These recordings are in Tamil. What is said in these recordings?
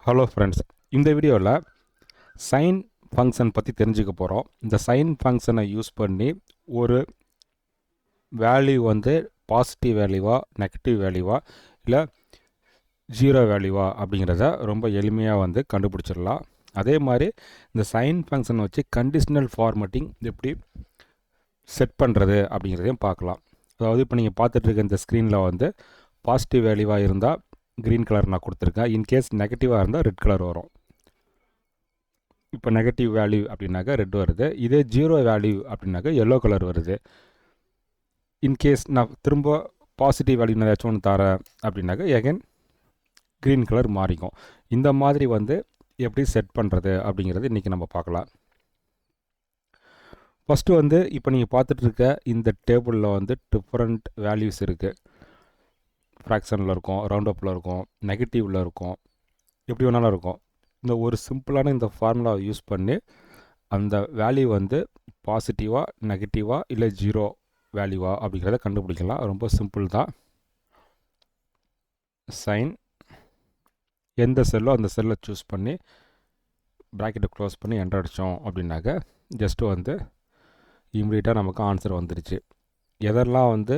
ஹலோ ஃப்ரெண்ட்ஸ், இந்த வீடியோவில் சைன் ஃபங்க்ஷன் பற்றி தெரிஞ்சுக்க போகிறோம். இந்த சைன் ஃபங்க்ஷனை யூஸ் பண்ணி ஒரு வேல்யூ வந்து பாசிட்டிவ் வேல்யூவா, நெகட்டிவ் வேல்யூவா, இல்லை ஜீரோ வேல்யூவா அப்படிங்கிறத ரொம்ப எளிமையாக வந்து கண்டுபிடிச்சிடலாம். அதே மாதிரி இந்த சைன் ஃபங்க்ஷனை வச்சு கண்டிஷ்னல் ஃபார்மேட்டிங் எப்படி செட் பண்ணுறது அப்படிங்கிறதையும் பார்க்கலாம். அதாவது இப்போ நீங்கள் பார்த்துட்டு இருக்க இந்த ஸ்க்ரீனில் வந்து பாசிட்டிவ் வேல்யூவாக இருந்தால் க்ரீன் கலர் நான் கொடுத்துருக்கேன். இன்கேஸ் நெகட்டிவாக இருந்தால் ரெட் கலர் வரும். இப்போ நெகட்டிவ் வேல்யூ அப்படின்னாக்கா ரெட் வருது. இதே ஜீரோ வேல்யூ அப்படின்னாக்கா எல்லோ கலர் வருது. இன்கேஸ் நான் திரும்ப பாசிட்டிவ் வேல்யூ நான் ஏதாச்சும் ஒன்று தரேன் அப்படின்னாக்கா எகைன் க்ரீன் கலர் மாறிக்கும். இந்த மாதிரி வந்து எப்படி செட் பண்ணுறது அப்படிங்கிறது இன்றைக்கி நம்ம பார்க்கலாம். ஃபஸ்ட்டு வந்து இப்போ நீங்கள் பார்த்துட்ருக்க இந்த டேபிளில் வந்து டிஃப்ரெண்ட் வேல்யூஸ் இருக்குது. ஃப்ராக்ஷனில் இருக்கும், ரவுண்ட் அப்பில் இருக்கும், நெகட்டிவில் இருக்கும், எப்படி வேணாலும் இருக்கும். இந்த ஒரு சிம்பிளான இந்த ஃபார்முலாவை யூஸ் பண்ணி அந்த வேல்யூ வந்து பாசிட்டிவாக, நெகட்டிவாக, இல்லை ஜீரோ வேல்யூவா அப்படிங்கிறத கண்டுபிடிக்கலாம். ரொம்ப சிம்பிள் தான். சைன் எந்த செல்லோ அந்த செல்லை சூஸ் பண்ணி ப்ராக்கெட்டை க்ளோஸ் பண்ணி என்டர் அடித்தோம் அப்படின்னாக்க ஜஸ்ட்டு வந்து இம்மிடியட்டாக நமக்கு ஆன்சர் வந்துடுச்சு. எதெல்லாம் வந்து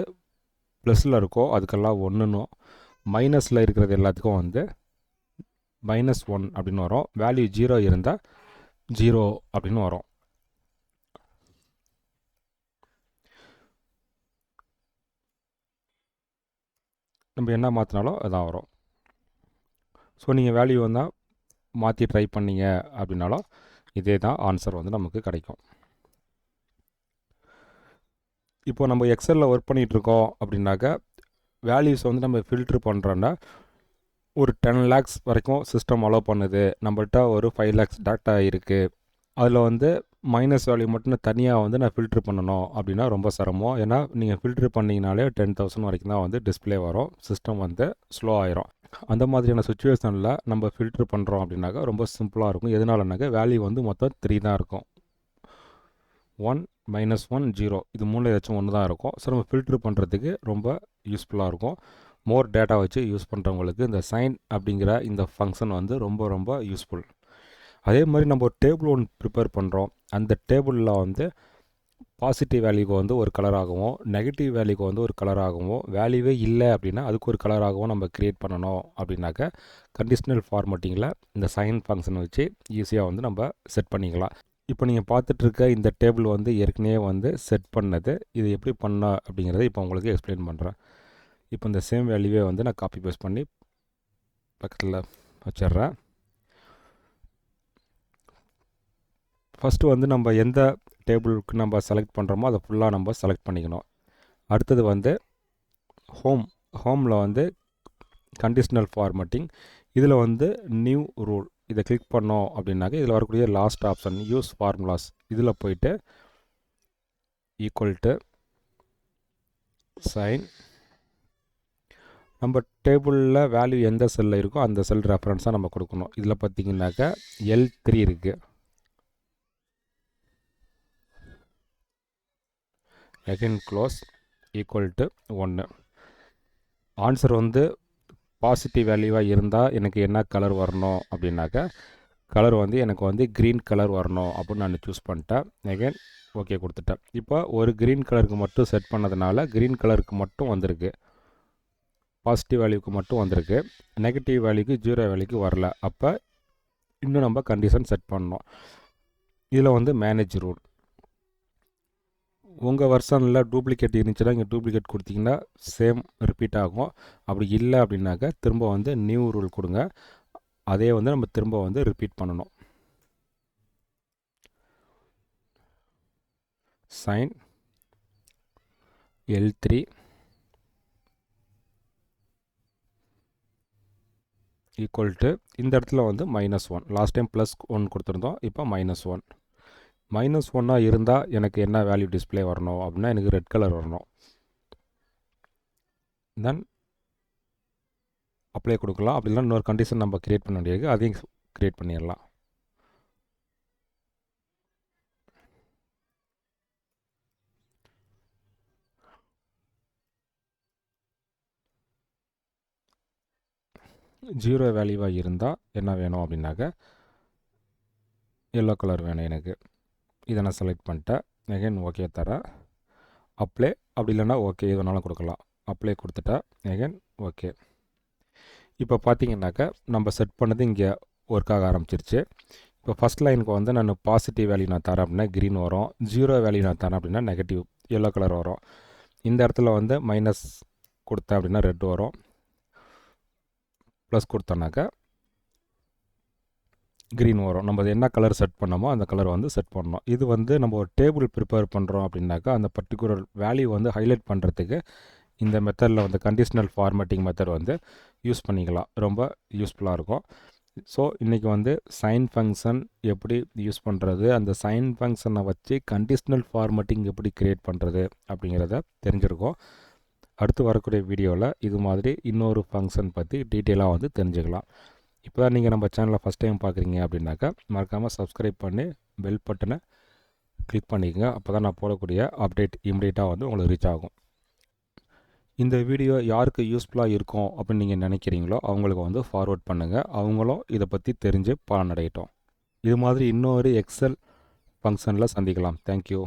ப்ளஸில் இருக்கோ அதுக்கெல்லாம் ஒன்றுன்னும், மைனஸில் இருக்கிறது எல்லாத்துக்கும் வந்து -1 அப்படின்னு வரும். வேல்யூ ஜீரோ இருந்தால் ஜீரோ அப்படின்னு வரும். நம்ம என்ன மாற்றினாலும் அதான் வரும். ஸோ நீங்கள் வேல்யூ வந்தால் மாற்றி ட்ரை பண்ணீங்க அப்படின்னாலும் இதே தான் ஆன்சர் வந்து நமக்கு கிடைக்கும். இப்போ நம்ம எக்ஸலில் ஒர்க் பண்ணிகிட்ருக்கோம் அப்படின்னாக்கா வேல்யூஸ் வந்து நம்ம ஃபில்ட்ரு பண்ணுறோன்னா ஒரு 10 lakhs வரைக்கும் சிஸ்டம் அலோவ் பண்ணுது. நம்மள்கிட்ட ஒரு 5 lakhs டேட்டா இருக்குது. அதில் வந்து மைனஸ் வேல்யூ மட்டும் தனியாக வந்து நான் ஃபில்ட்ரு பண்ணணும் அப்படின்னா ரொம்ப சிரமம். ஏன்னா நீங்கள் ஃபில்ட்ரு பண்ணிங்கனாலே 10,000 வரைக்கும் தான் வந்து டிஸ்பிளே வரும். சிஸ்டம் வந்து ஸ்லோ ஆயிரும். அந்த மாதிரியான சுச்சுவேஷனில் நம்ம ஃபில்ட்ரு பண்ணுறோம் அப்படின்னாக்கா ரொம்ப சிம்பிளாக இருக்கும். எதனாலனாக்கா வேல்யூ வந்து மொத்தம் 3 தான் இருக்கும். 1 -1 0 இது மூணில் ஏதாச்சும் ஒன்று தான் இருக்கும். ஸோ நம்ம ஃபில்ட்ரு பண்ணுறதுக்கு ரொம்ப யூஸ்ஃபுல்லாக இருக்கும். மோர் டேட்டா வச்சு யூஸ் பண்ணுறவங்களுக்கு இந்த சைன் அப்படிங்கிற இந்த ஃபங்க்ஷன் வந்து ரொம்ப ரொம்ப யூஸ்ஃபுல். அதே மாதிரி நம்ம ஒரு டேபிள் ஒன்று ப்ரிப்பேர் பண்ணுறோம். அந்த டேபிளில் வந்து பாசிட்டிவ் வேல்யூக்கு வந்து ஒரு கலராகவும், நெகட்டிவ் வேல்யூக்கு வந்து ஒரு கலராகவும், வேல்யூவே இல்லை அப்படின்னா அதுக்கு ஒரு கலராகவும் நம்ம க்ரியேட் பண்ணணும் அப்படின்னாக்க கண்டிஷ்னல் ஃபார்மேட்டிங்கில் இந்த சைன் ஃபங்க்ஷனை வச்சு ஈஸியாக வந்து நம்ம செட் பண்ணிக்கலாம். இப்போ நீங்கள் பார்த்துட்ருக்க இந்த டேபிள் வந்து ஏற்கனவே வந்து செட் பண்ணது. இது எப்படி பண்ண அப்படிங்கிறத இப்போ உங்களுக்கு எக்ஸ்பிளைன் பண்ணுறேன். இப்போ இந்த சேம் வேல்யூவே வந்து நான் காப்பி பேஸ்ட் பண்ணி பக்கத்தில் வச்சிட்றேன். ஃபஸ்ட்டு வந்து நம்ம எந்த டேபிளுக்கு நம்ம செலக்ட் பண்ணுறோமோ அதை ஃபுல்லாக நம்ம செலக்ட் பண்ணிக்கணும். அடுத்தது வந்து ஹோமில் வந்து கண்டிஷ்னல் ஃபார்மேட்டிங். இதில் வந்து நியூ ரூல் இதை கிளிக் பண்ணோம் அப்படின்னாக்க இதில் வரக்கூடிய லாஸ்ட் ஆப்ஷன் யூஸ் ஃபார்முலாஸ் இதில் போயிட்டு ஈக்குவல் டு சைன் நம்ம டேபிளில் வேல்யூ எந்த செல்லில் இருக்கோ அந்த செல் ரெஃபரன்ஸாக நம்ம கொடுக்கணும். இதில் பார்த்திங்கனாக்கா L3 இருக்குது. Again close equal to 1. Answer வந்து பாசிட்டிவ் வேல்யூவாக இருந்தால் எனக்கு என்ன கலர் வரணும் அப்படின்னாக்கா கலர் வந்து எனக்கு வந்து க்ரீன் கலர் வரணும் அப்படின்னு நான் சூஸ் பண்ணிட்டேன். அகைன் ஓகே கொடுத்துட்டேன். இப்போ ஒரு க்ரீன் கலருக்கு மட்டும் செட் பண்ணதுனால க்ரீன் கலருக்கு மட்டும் வந்திருக்கு, பாசிட்டிவ் வேல்யூக்கு மட்டும் வந்திருக்கு. நெகட்டிவ் வேல்யூக்கு ஜீரோ வேல்யூக்கு வரல. அப்போ இன்னும் நம்ம கண்டிஷன் செட் பண்ணணும். இதில் வந்து மேனேஜ் ரூல் உங்கள் வெர்ஷனில் டூப்ளிகேட் இருந்துச்சுன்னா இங்கே டூப்ளிகேட் கொடுத்தீங்கன்னா சேம் ரிப்பீட் ஆகும். அப்படி இல்லை அப்படின்னாக்கா திரும்ப வந்து நியூ ரூல் கொடுங்க. அதே வந்து நம்ம திரும்ப வந்து ரிப்பீட் பண்ணணும். சைன் L3 ஈக்குவல் டு இந்த இடத்துல வந்து -1. லாஸ்ட் டைம் +1 கொடுத்துருந்தோம். இப்போ -1. -1 இருந்தால் எனக்கு என்ன வேல்யூ டிஸ்பிளே வரணும் அப்படின்னா எனக்கு ரெட் கலர் வரணும். தென் அப்ளை கொடுக்கலாம். அப்படி இல்லைனா இன்னொரு கண்டிஷன் நம்ம க்ரியேட் பண்ண வேண்டியது, அதையும் க்ரியேட் பண்ணிடலாம். ஜீரோ வேல்யூவாக இருந்தால் என்ன வேணும் அப்படின்னாக்க எல்லோ கலர் வேணும் எனக்கு. இதை நான் செலக்ட் பண்ணிட்டேன். அகைன் ஓகே தரேன். அப்ளை, அப்படி இல்லைன்னா ஓகே எது வேணாலும் கொடுக்கலாம். அப்ளை கொடுத்துட்டா அகைன் ஓகே. இப்போ பார்த்தீங்கன்னாக்கா நம்ம செட் பண்ணது இங்கே ஒர்க் ஆக ஆரம்பிச்சிருச்சு. இப்போ ஃபஸ்ட் லைனுக்கு வந்து நான் பாசிட்டிவ் வேல்யூ நான் தரேன் அப்படின்னா க்ரீன் வரும். ஜீரோ வேல்யூ நான் தரேன் அப்படின்னா நெகட்டிவ் எல்லோ கலர் வரும். இந்த இடத்துல வந்து மைனஸ் கொடுத்தேன் அப்படின்னா ரெட் வரும். ப்ளஸ் கொடுத்தோன்னாக்கா க்ரீன் வரும். நம்ம என்ன கலர் செட் பண்ணோமோ அந்த கலர் வந்து செட் பண்ணணும். இது வந்து நம்ம ஒரு டேபிள் ப்ரிப்பேர் பண்ணுறோம் அப்படின்னாக்கா அந்த பர்டிகுலர் வேல்யூ வந்து ஹைலைட் பண்ணுறதுக்கு இந்த மெத்தடில் வந்து கண்டிஷ்னல் ஃபார்மேட்டிங் மெத்தட் வந்து யூஸ் பண்ணிக்கலாம். ரொம்ப யூஸ்ஃபுல்லாக இருக்கும். ஸோ இன்றைக்கி வந்து சைன் ஃபங்க்ஷன் எப்படி யூஸ் பண்ணுறது, அந்த சைன் ஃபங்க்ஷனை வச்சு கண்டிஷ்னல் ஃபார்மேட்டிங் எப்படி க்ரியேட் பண்ணுறது அப்படிங்கிறத தெரிஞ்சிருக்கோம். அடுத்து வரக்கூடிய வீடியோவில் இது மாதிரி இன்னொரு ஃபங்க்ஷன் பற்றி டீட்டெயிலாக வந்து தெரிஞ்சுக்கலாம். இப்போ தான் நீங்கள் நம்ம சேனலை ஃபஸ்ட் டைம் பார்க்குறீங்க அப்படின்னாக்கா மறக்காமல் சப்ஸ்கிரைப் பண்ணி பெல் பட்டனை கிளிக் பண்ணிக்கோங்க. அப்போ தான் நான் போடக்கூடிய அப்டேட் இம்மிடியட்டாக வந்து உங்களுக்கு ரீச் ஆகும். இந்த வீடியோ யாருக்கு யூஸ்ஃபுல்லாக இருக்கும் அப்படின்னு நீங்கள் நினைக்கிறீங்களோ அவங்களுக்கு வந்து ஃபார்வர்ட் பண்ணுங்கள். அவங்களும் இதை பற்றி தெரிஞ்சு பலனடையட்டும். இது மாதிரி இன்னொரு எக்ஸல் ஃபங்க்ஷனில் சந்திக்கலாம். தேங்க்யூ.